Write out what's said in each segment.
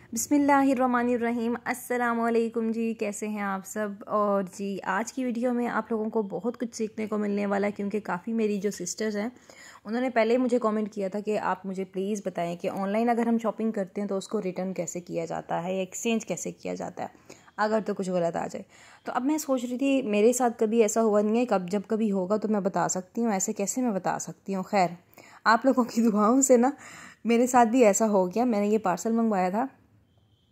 बिस्मिल्लाहिर्रहमानिर्रहीम। अस्सलाम वालेकुम जी, कैसे हैं आप सब। और जी आज की वीडियो में आप लोगों को बहुत कुछ सीखने को मिलने वाला है, क्योंकि काफ़ी मेरी जो सिस्टर्स हैं उन्होंने पहले मुझे कमेंट किया था कि आप मुझे प्लीज़ बताएं कि ऑनलाइन अगर हम शॉपिंग करते हैं तो उसको रिटर्न कैसे किया जाता है, एक्सचेंज कैसे किया जाता है अगर तो कुछ गलत आ जाए। तो अब मैं सोच रही थी, मेरे साथ कभी ऐसा हुआ नहीं है, जब कभी होगा तो मैं बता सकती हूँ, ऐसे कैसे मैं बता सकती हूँ। खैर, आप लोगों की दुआओं से ना मेरे साथ भी ऐसा हो गया। मैंने ये पार्सल मंगवाया था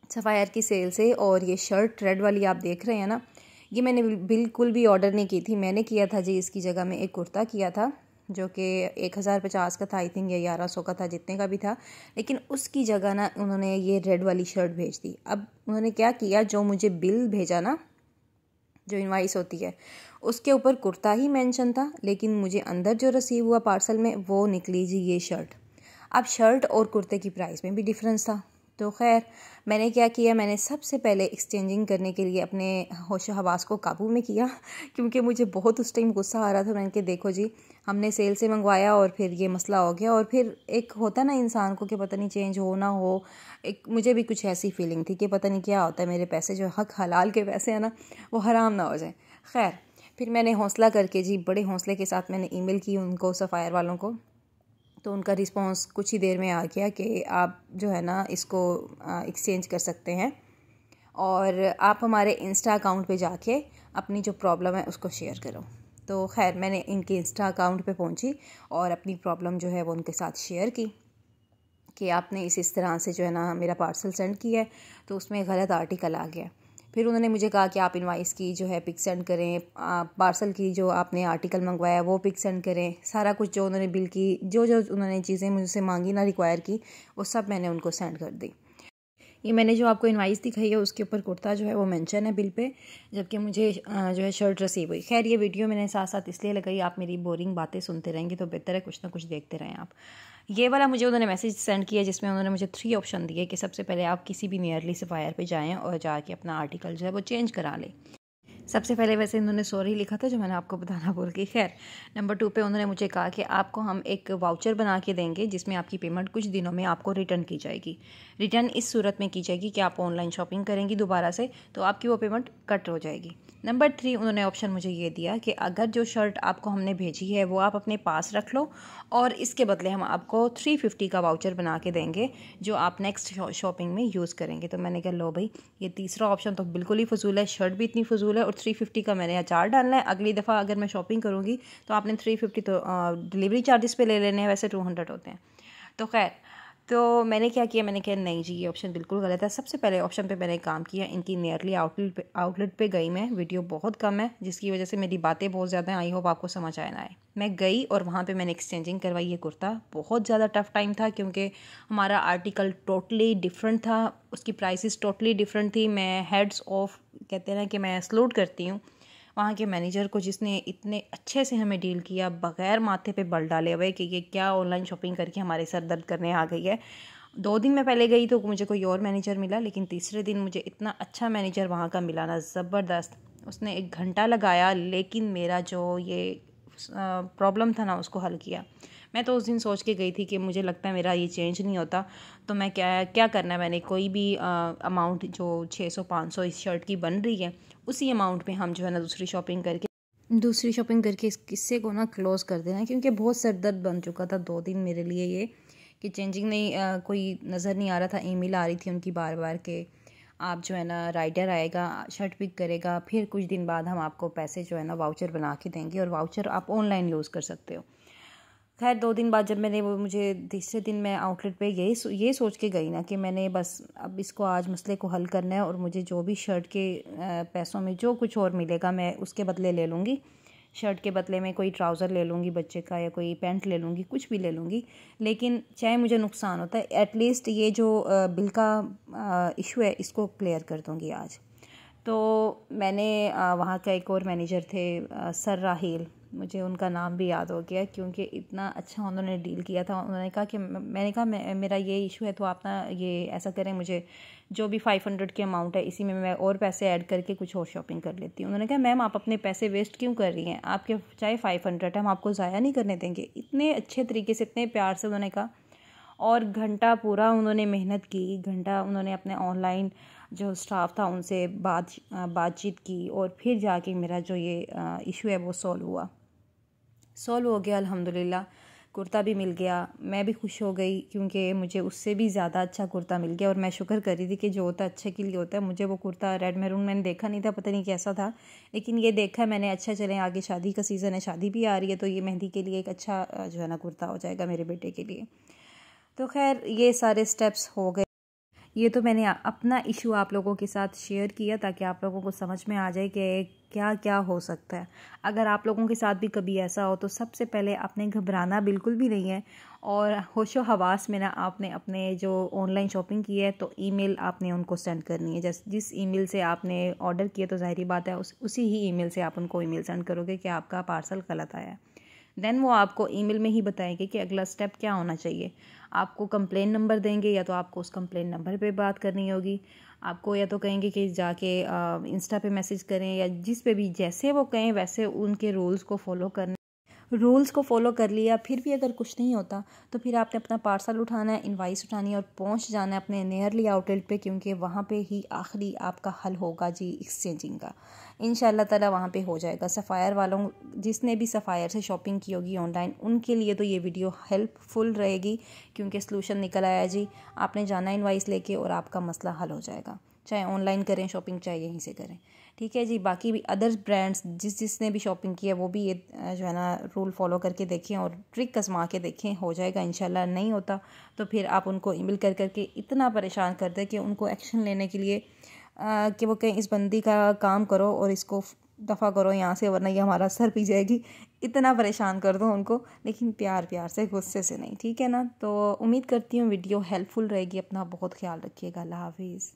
सफ़ायर की सेल से, और ये शर्ट रेड वाली आप देख रहे हैं ना, ये मैंने बिल्कुल भी ऑर्डर नहीं की थी। मैंने किया था जी, इसकी जगह में एक कुर्ता किया था जो कि 1050 का था, आई थिंक, या 1100 का था, जितने का भी था। लेकिन उसकी जगह ना उन्होंने ये रेड वाली शर्ट भेज दी। अब उन्होंने क्या किया, जो मुझे बिल भेजा ना, जो इनवाइस होती है, उसके ऊपर कुर्ता ही मेंशन था, लेकिन मुझे अंदर जो रिसीव हुआ पार्सल में वो निकली जी ये शर्ट। अब शर्ट और कुर्ते की प्राइस में भी डिफरेंस था। तो खैर, मैंने क्या किया, मैंने सबसे पहले एक्सचेंजिंग करने के लिए अपने होश हवास को काबू में किया, क्योंकि मुझे बहुत उस टाइम गुस्सा आ रहा था। मैंने कहा देखो जी, हमने सेल से मंगवाया और फिर ये मसला हो गया। और फिर एक होता ना इंसान को कि पता नहीं चेंज हो ना हो, एक मुझे भी कुछ ऐसी फीलिंग थी कि पता नहीं क्या होता है, मेरे पैसे जो हक हलाल के पैसे हैं ना, वो हराम ना हो जाए। खैर, फिर मैंने हौसला करके जी, बड़े हौसले के साथ मैंने ईमेल की उनको, सफ़ायर वालों को। तो उनका रिस्पांस कुछ ही देर में आ गया कि आप जो है ना इसको एक्सचेंज कर सकते हैं, और आप हमारे इंस्टा अकाउंट पे जाके अपनी जो प्रॉब्लम है उसको शेयर करो। तो खैर, मैंने इनके इंस्टा अकाउंट पे पहुंची और अपनी प्रॉब्लम जो है वो उनके साथ शेयर की कि आपने इस तरह से जो है ना मेरा पार्सल सेंड किया है, तो उसमें गलत आर्टिकल आ गया। फिर उन्होंने मुझे कहा कि आप इनवाइस की जो है पिक सेंड करें, पार्सल की जो आपने आर्टिकल मंगवाया वो पिक सेंड करें। सारा कुछ जो उन्होंने बिल की, जो जो उन्होंने चीज़ें मुझसे मांगी ना, रिक्वायर की, वो सब मैंने उनको सेंड कर दी। ये मैंने जो आपको इनवाइस दिखाई है उसके ऊपर कुर्ता जो है वो मेंशन है बिल पे, जबकि मुझे जो है शर्ट रिसीव हुई। खैर, ये वीडियो मैंने साथ साथ इसलिए लगाई, आप मेरी बोरिंग बातें सुनते रहेंगे तो बेहतर है कुछ ना कुछ देखते रहें आप। ये वाला मुझे उन्होंने मैसेज सेंड किया, जिसमें उन्होंने मुझे 3 ऑप्शन दिए कि सबसे पहले आप किसी भी नियरली सफ़ायर पे जाएं और जाके अपना आर्टिकल जो है वो चेंज करा लें। सबसे पहले वैसे इन्होंने सॉरी लिखा था, जो मैंने आपको बताना भूल गई। खैर, नंबर 2 पे उन्होंने मुझे कहा कि आपको हम एक वाउचर बना के देंगे, जिसमें आपकी पेमेंट कुछ दिनों में आपको रिटर्न की जाएगी। रिटर्न इस सूरत में की जाएगी कि आप ऑनलाइन शॉपिंग करेंगी दोबारा से, तो आपकी वो पेमेंट कट हो जाएगी। नंबर 3, उन्होंने ऑप्शन मुझे ये दिया कि अगर जो शर्ट आपको हमने भेजी है वो आप अपने पास रख लो, और इसके बदले हम आपको 350 का वाउचर बना के देंगे, जो आप नेक्स्ट शॉपिंग में यूज़ करेंगे। तो मैंने कहा लो भाई, ये तीसरा ऑप्शन तो बिल्कुल ही फजूल है, शर्ट भी इतनी फजूल है, और 350 का मैंने अचार डालना है। अगली दफ़ा अगर मैं शॉपिंग करूँगी तो आपने 350 तो डिलीवरी चार्जेस पे ले लेने हैं, वैसे 200 होते हैं। तो खैर, तो मैंने क्या किया, मैंने कहा नहीं जी, ये ऑप्शन बिल्कुल गलत है। सबसे पहले ऑप्शन पे मैंने काम किया, इनकी नियरली आउटलेट पे गई मैं। वीडियो बहुत कम है, जिसकी वजह से मेरी बातें बहुत ज़्यादा हैं, आई होप आपको समझ आए ना आए। मैं गई और वहाँ पे मैंने एक्सचेंजिंग करवाई ये कुर्ता। बहुत ज़्यादा टफ टाइम था, क्योंकि हमारा आर्टिकल टोटली डिफरेंट था, उसकी प्राइसेस टोटली डिफरेंट थी। मैं हेड्स ऑफ, कहते हैं ना कि मैं सलूट करती हूँ वहाँ के मैनेजर को, जिसने इतने अच्छे से हमें डील किया, बग़ैर माथे पे बल डाले हुए कि ये क्या ऑनलाइन शॉपिंग करके हमारे सर दर्द करने आ गई है। 2 दिन मैं पहले गई तो मुझे कोई और मैनेजर मिला, लेकिन तीसरे दिन मुझे इतना अच्छा मैनेजर वहाँ का मिला ना, ज़बरदस्त। उसने 1 घंटा लगाया, लेकिन मेरा जो ये प्रॉब्लम था ना उसको हल किया। मैं तो उस दिन सोच के गई थी कि मुझे लगता है मेरा ये चेंज नहीं होता, तो मैं क्या करना है, मैंने कोई भी अमाउंट जो 600-500 इस शर्ट की बन रही है, उसी अमाउंट पे हम जो है ना दूसरी शॉपिंग करके इस किस्से को ना क्लोज़ कर देना। क्योंकि बहुत सर दर्द बन चुका था 2 दिन मेरे लिए ये, कि चेंजिंग नहीं, कोई नज़र नहीं आ रहा था। ईमेल आ रही थी उनकी बार बार के आप जो है ना, राइडर आएगा, शर्ट पिक करेगा, फिर कुछ दिन बाद हम आपको पैसे जो है ना वाउचर बना के देंगे, और वाउचर आप ऑनलाइन यूज़ कर सकते हो। खैर, 2 दिन बाद जब मैंने वो, मुझे तीसरे दिन मैं आउटलेट पे ये सोच के गई ना कि मैंने बस अब इसको आज मसले को हल करना है, और मुझे जो भी शर्ट के पैसों में जो कुछ और मिलेगा मैं उसके बदले ले लूँगी। शर्ट के बदले में कोई ट्राउज़र ले लूँगी बच्चे का, या कोई पैंट ले लूँगी, कुछ भी ले लूँगी, लेकिन चाहे मुझे नुकसान होता है, एटलीस्ट ये जो बिल का इशू है इसको क्लियर कर दूँगी आज। तो मैंने वहाँ का एक और मैनेजर थे, सर राहील, मुझे उनका नाम भी याद हो गया, क्योंकि इतना अच्छा उन्होंने डील किया था। उन्होंने कहा कि मैंने कहा मेरा ये इशू है, तो आप ना ये ऐसा करें, मुझे जो भी 500 की अमाउंट है इसी में मैं और पैसे ऐड करके कुछ और शॉपिंग कर लेती हूँ। उन्होंने कहा मैम, आप अपने पैसे वेस्ट क्यों कर रही हैं, आपके चाहे 500 है, हम आपको ज़ाया नहीं करने देंगे। इतने अच्छे तरीके से, इतने प्यार से उन्होंने कहा। और घंटा पूरा उन्होंने मेहनत की, घंटा उन्होंने अपने ऑनलाइन जो स्टाफ था उनसे बातचीत की और फिर जाके मेरा जो ये इशू है वो सॉल्व हो गया अल्हम्दुलिल्लाह। कुर्ता भी मिल गया, मैं भी खुश हो गई क्योंकि मुझे उससे भी ज़्यादा अच्छा कुर्ता मिल गया और मैं शुक्र कर रही थी कि जो होता अच्छे के लिए होता है। मुझे वो कुर्ता रेड मैरून मैंने देखा नहीं था, पता नहीं कैसा था, लेकिन ये देखा मैंने, अच्छा चलें आगे शादी का सीज़न है, शादी भी आ रही है, तो ये मेहंदी के लिए एक अच्छा जो है ना कुर्ता हो जाएगा मेरे बेटे के लिए। तो खैर ये सारे स्टेप्स हो गए। ये तो मैंने अपना इशू आप लोगों के साथ शेयर किया ताकि आप लोगों को समझ में आ जाए कि क्या क्या हो सकता है। अगर आप लोगों के साथ भी कभी ऐसा हो तो सबसे पहले आपने घबराना बिल्कुल भी नहीं है और होशो हवास में ना आपने अपने जो ऑनलाइन शॉपिंग की है तो ईमेल आपने उनको सेंड करनी है। जिस ईमेल से आपने ऑर्डर किया तो ज़ाहिरी बात है उसी ही ईमेल से आप उनको ईमेल सेंड करोगे कि आपका पार्सल गलत आया है। देन वो आपको ईमेल में ही बताएंगे कि अगला स्टेप क्या होना चाहिए। आपको कंप्लेन नंबर देंगे या तो आपको उस कंप्लेन नंबर पे बात करनी होगी। आपको या तो कहेंगे कि जाके इंस्टा पे मैसेज करें या जिस पे भी जैसे वो कहें वैसे उनके रूल्स को फॉलो करने। रूल्स को फॉलो कर लिया फिर भी अगर कुछ नहीं होता तो फिर आपने अपना पार्सल उठाना है, इनवाइस उठानी है और पहुंच जाना है अपने नियरली आउटलेट पे, क्योंकि वहाँ पे ही आखिरी आपका हल होगा जी एक्सचेंजिंग का। इंशाल्लाह ताला वहाँ पे हो जाएगा। सफ़ायर वालों जिसने भी सफ़ायर से शॉपिंग की होगी ऑनलाइन उनके लिए तो ये वीडियो हेल्पफुल रहेगी क्योंकि सलूशन निकल आया जी। आपने जाना इनवाइस लेके और आपका मसला हल हो जाएगा, चाहे ऑनलाइन करें शॉपिंग चाहे यहीं से करें। ठीक है जी। बाकी भी अदर्स ब्रांड्स जिसने भी शॉपिंग की है वो भी ये जो है ना रूल फॉलो करके देखें और ट्रिक आजमा के देखें, हो जाएगा इंशाल्लाह। नहीं होता तो फिर आप उनको ईमेल कर करके इतना परेशान कर दें कि उनको एक्शन लेने के लिए कि वो कहें इस बंदी का काम करो और इसको दफ़ा करो यहाँ से वरना ये हमारा सर पी जाएगी। इतना परेशान कर दो उनको, लेकिन प्यार प्यार से, गुस्से से नहीं, ठीक है ना। तो उम्मीद करती हूँ वीडियो हेल्पफुल रहेगी। अपना बहुत ख्याल रखिएगा। अल्लाह हाफिज़।